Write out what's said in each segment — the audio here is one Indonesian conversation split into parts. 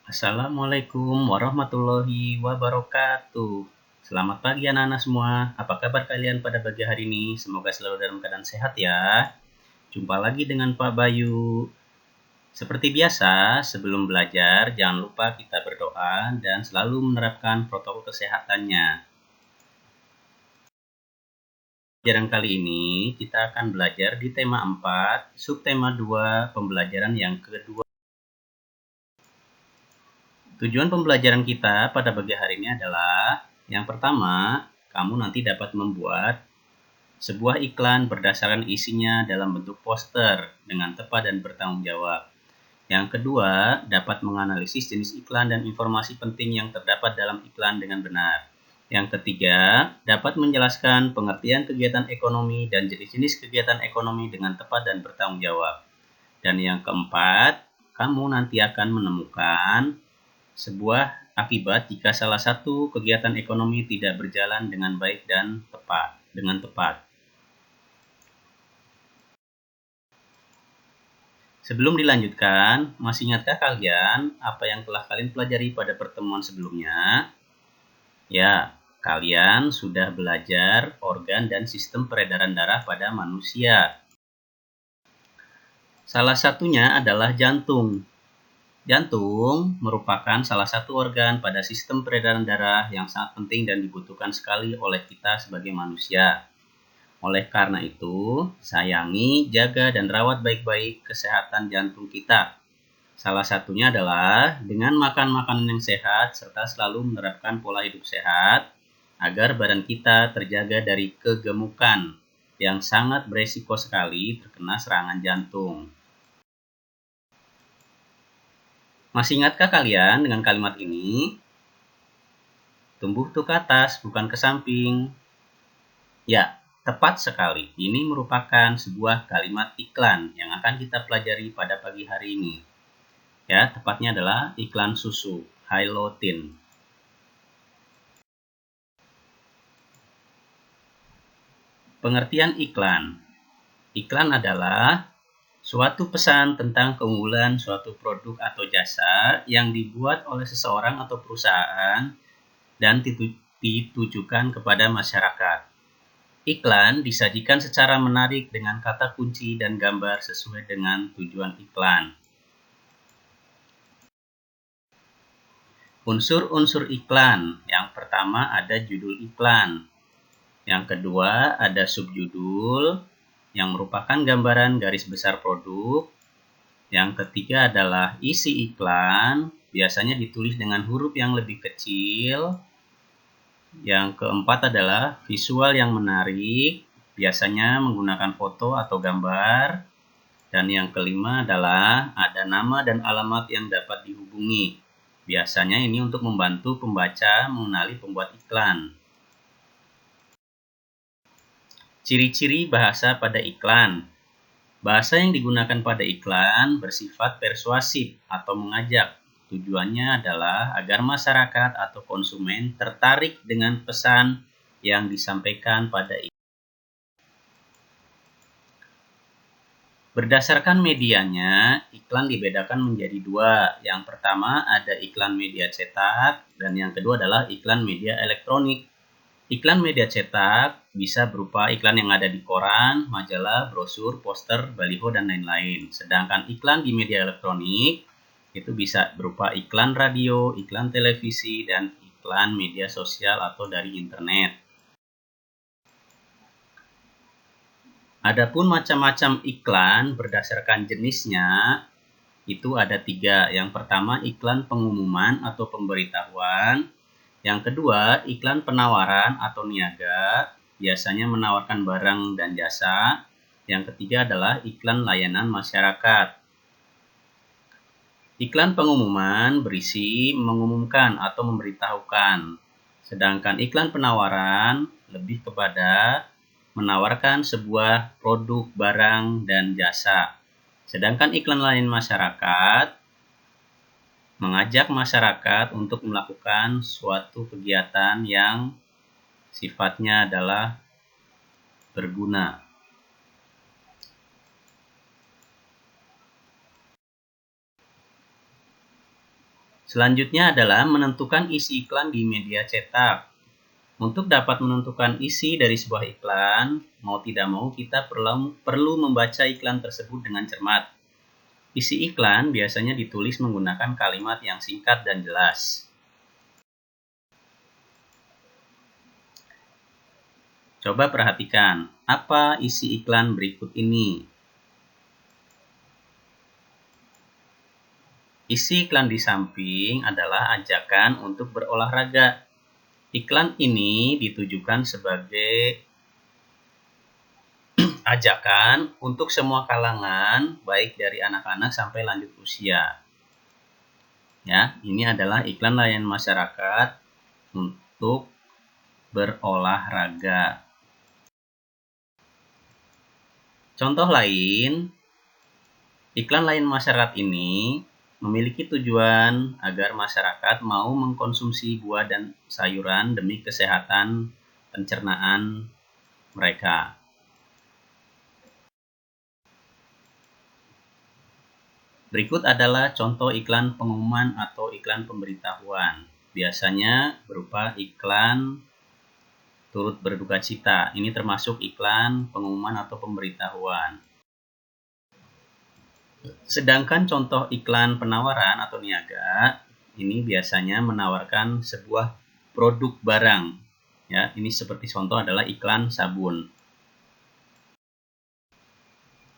Assalamualaikum warahmatullahi wabarakatuh. Selamat pagi anak-anak semua. Apa kabar kalian pada pagi hari ini? Semoga selalu dalam keadaan sehat ya. Jumpa lagi dengan Pak Bayu. Seperti biasa, sebelum belajar jangan lupa kita berdoa dan selalu menerapkan protokol kesehatannya. Pelajaran kali ini kita akan belajar di tema 4, subtema 2, pembelajaran yang kedua. Tujuan pembelajaran kita pada pagi hari ini adalah yang pertama, kamu nanti dapat membuat sebuah iklan berdasarkan isinya dalam bentuk poster dengan tepat dan bertanggung jawab. Yang kedua, dapat menganalisis jenis iklan dan informasi penting yang terdapat dalam iklan dengan benar. Yang ketiga, dapat menjelaskan pengertian kegiatan ekonomi dan jenis-jenis kegiatan ekonomi dengan tepat dan bertanggung jawab. Dan yang keempat, kamu nanti akan menemukan sebuah akibat jika salah satu kegiatan ekonomi tidak berjalan dengan baik dan tepat. Sebelum dilanjutkan, masih ingatkah kalian apa yang telah kalian pelajari pada pertemuan sebelumnya? Ya, kalian sudah belajar organ dan sistem peredaran darah pada manusia. Salah satunya adalah jantung. Jantung merupakan salah satu organ pada sistem peredaran darah yang sangat penting dan dibutuhkan sekali oleh kita sebagai manusia. Oleh karena itu, sayangi, jaga, dan rawat baik-baik kesehatan jantung kita. Salah satunya adalah dengan makan makanan yang sehat serta selalu menerapkan pola hidup sehat agar badan kita terjaga dari kegemukan yang sangat beresiko sekali terkena serangan jantung. Masih ingatkah kalian dengan kalimat ini? Tumbuh tuh ke atas, bukan ke samping. Ya, tepat sekali. Ini merupakan sebuah kalimat iklan yang akan kita pelajari pada pagi hari ini. Ya, tepatnya adalah iklan susu, Hylotin. Pengertian iklan. Iklan adalah suatu pesan tentang keunggulan suatu produk atau jasa yang dibuat oleh seseorang atau perusahaan dan ditujukan kepada masyarakat. Iklan disajikan secara menarik dengan kata kunci dan gambar sesuai dengan tujuan iklan. Unsur-unsur iklan. Yang pertama ada judul iklan. Yang kedua ada subjudul yang merupakan gambaran garis besar produk. Yang ketiga adalah isi iklan, biasanya ditulis dengan huruf yang lebih kecil. Yang keempat adalah visual yang menarik, biasanya menggunakan foto atau gambar. Dan yang kelima adalah ada nama dan alamat yang dapat dihubungi. Biasanya ini untuk membantu pembaca mengenali pembuat iklan. Ciri-ciri bahasa pada iklan. Bahasa yang digunakan pada iklan bersifat persuasif atau mengajak. Tujuannya adalah agar masyarakat atau konsumen tertarik dengan pesan yang disampaikan pada iklan. Berdasarkan medianya, iklan dibedakan menjadi dua. Yang pertama ada iklan media cetak dan yang kedua adalah iklan media elektronik. Iklan media cetak bisa berupa iklan yang ada di koran, majalah, brosur, poster, baliho, dan lain-lain. Sedangkan iklan di media elektronik itu bisa berupa iklan radio, iklan televisi, dan iklan media sosial atau dari internet. Adapun macam-macam iklan berdasarkan jenisnya itu ada 3. Yang pertama iklan pengumuman atau pemberitahuan. Yang kedua iklan penawaran atau niaga, biasanya menawarkan barang dan jasa. Yang ketiga adalah iklan layanan masyarakat. Iklan pengumuman berisi mengumumkan atau memberitahukan. Sedangkan iklan penawaran lebih kepada menawarkan sebuah produk, barang, dan jasa. Sedangkan iklan layanan masyarakat mengajak masyarakat untuk melakukan suatu kegiatan yang sifatnya adalah berguna. Selanjutnya adalah menentukan isi iklan di media cetak. Untuk dapat menentukan isi dari sebuah iklan, mau tidak mau kita perlu membaca iklan tersebut dengan cermat. Isi iklan biasanya ditulis menggunakan kalimat yang singkat dan jelas. Coba perhatikan, apa isi iklan berikut ini? Isi iklan di samping adalah ajakan untuk berolahraga. Iklan ini ditujukan sebagai ajakan untuk semua kalangan, baik dari anak-anak sampai lanjut usia. Ya, ini adalah iklan layanan masyarakat untuk berolahraga. Contoh lain, iklan layanan masyarakat ini memiliki tujuan agar masyarakat mau mengkonsumsi buah dan sayuran demi kesehatan pencernaan mereka. Berikut adalah contoh iklan pengumuman atau iklan pemberitahuan. Biasanya berupa iklan turut berduka cita. Ini termasuk iklan pengumuman atau pemberitahuan. Sedangkan contoh iklan penawaran atau niaga, ini biasanya menawarkan sebuah produk barang. Ya, ini seperti contoh adalah iklan sabun.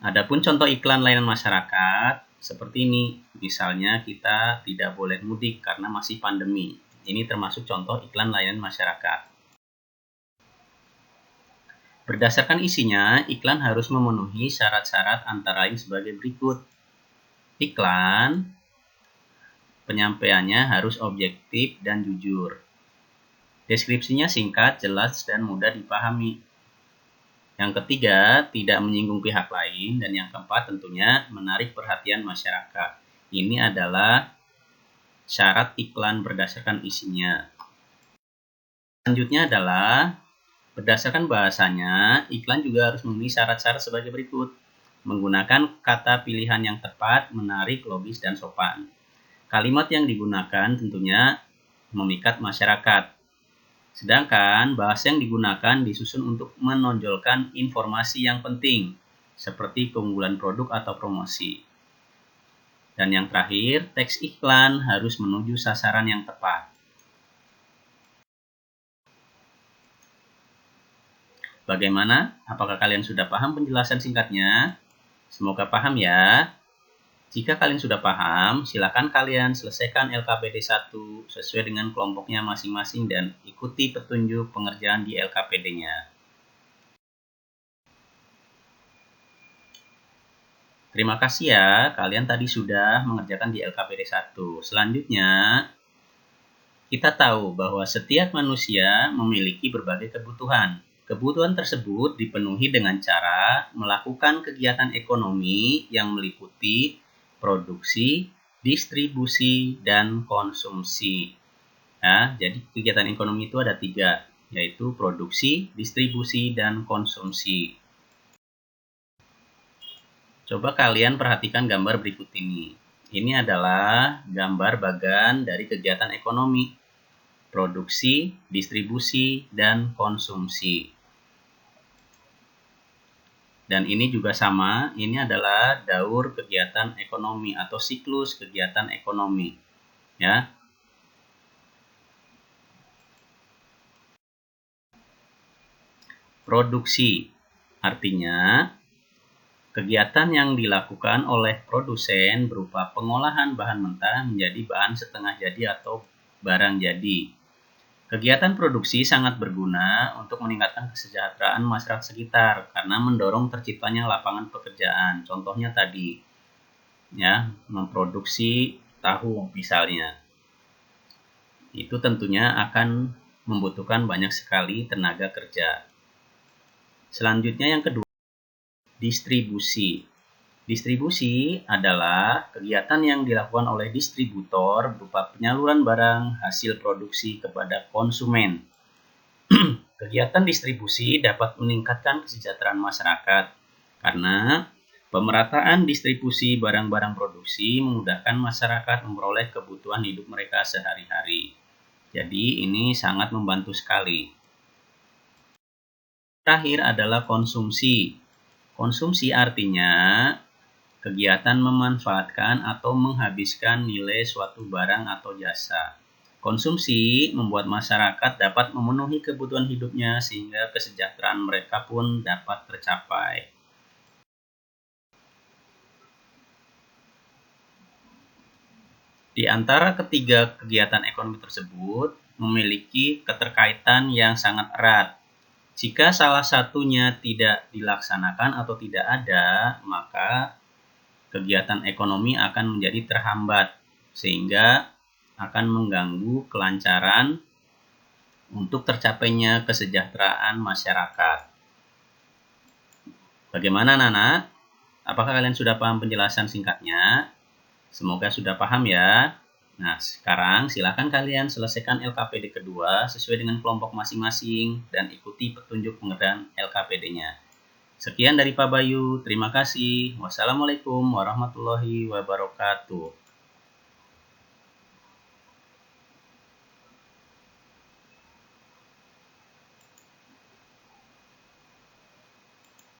Adapun contoh iklan layanan masyarakat seperti ini. Misalnya kita tidak boleh mudik karena masih pandemi. Ini termasuk contoh iklan layanan masyarakat. Berdasarkan isinya, iklan harus memenuhi syarat-syarat antara lain sebagai berikut. Iklan, penyampaiannya harus objektif dan jujur. Deskripsinya singkat, jelas, dan mudah dipahami. Yang ketiga, tidak menyinggung pihak lain. Dan yang keempat, tentunya menarik perhatian masyarakat. Ini adalah syarat iklan berdasarkan isinya. Selanjutnya adalah, berdasarkan bahasanya, iklan juga harus memenuhi syarat-syarat sebagai berikut. Menggunakan kata pilihan yang tepat, menarik, logis, dan sopan. Kalimat yang digunakan tentunya memikat masyarakat. Sedangkan bahasa yang digunakan disusun untuk menonjolkan informasi yang penting, seperti keunggulan produk atau promosi. Dan yang terakhir, teks iklan harus menuju sasaran yang tepat. Bagaimana? Apakah kalian sudah paham penjelasan singkatnya? Semoga paham ya. Jika kalian sudah paham, silakan kalian selesaikan LKPD 1 sesuai dengan kelompoknya masing-masing dan ikuti petunjuk pengerjaan di LKPD-nya. Terima kasih ya, kalian tadi sudah mengerjakan di LKPD 1. Selanjutnya, kita tahu bahwa setiap manusia memiliki berbagai kebutuhan. Kebutuhan tersebut dipenuhi dengan cara melakukan kegiatan ekonomi yang meliputi produksi, distribusi, dan konsumsi. Ya, jadi kegiatan ekonomi itu ada 3, yaitu produksi, distribusi, dan konsumsi. Coba kalian perhatikan gambar berikut ini. Ini adalah gambar bagan dari kegiatan ekonomi, produksi, distribusi, dan konsumsi. Dan ini juga sama, ini adalah daur kegiatan ekonomi atau siklus kegiatan ekonomi. Ya. Produksi artinya kegiatan yang dilakukan oleh produsen berupa pengolahan bahan mentah menjadi bahan setengah jadi atau barang jadi. Kegiatan produksi sangat berguna untuk meningkatkan kesejahteraan masyarakat sekitar karena mendorong terciptanya lapangan pekerjaan. Contohnya tadi, ya, memproduksi tahu misalnya. Itu tentunya akan membutuhkan banyak sekali tenaga kerja. Selanjutnya yang kedua, distribusi. Distribusi adalah kegiatan yang dilakukan oleh distributor berupa penyaluran barang hasil produksi kepada konsumen. Kegiatan distribusi dapat meningkatkan kesejahteraan masyarakat karena Pemerataan distribusi barang-barang produksi memudahkan masyarakat memperoleh kebutuhan hidup mereka sehari-hari. Jadi ini sangat membantu sekali. Terakhir adalah konsumsi. Konsumsi artinya kegiatan memanfaatkan atau menghabiskan nilai suatu barang atau jasa. Konsumsi membuat masyarakat dapat memenuhi kebutuhan hidupnya sehingga kesejahteraan mereka pun dapat tercapai. Di antara ketiga kegiatan ekonomi tersebut memiliki keterkaitan yang sangat erat. Jika salah satunya tidak dilaksanakan atau tidak ada, maka kegiatan ekonomi akan menjadi terhambat, sehingga akan mengganggu kelancaran untuk tercapainya kesejahteraan masyarakat. Bagaimana, Nana? Apakah kalian sudah paham penjelasan singkatnya? Semoga sudah paham ya. Nah, sekarang silakan kalian selesaikan LKPD kedua sesuai dengan kelompok masing-masing dan ikuti petunjuk pengerjaan LKPD-nya. Sekian dari Pak Bayu, terima kasih. Wassalamualaikum warahmatullahi wabarakatuh.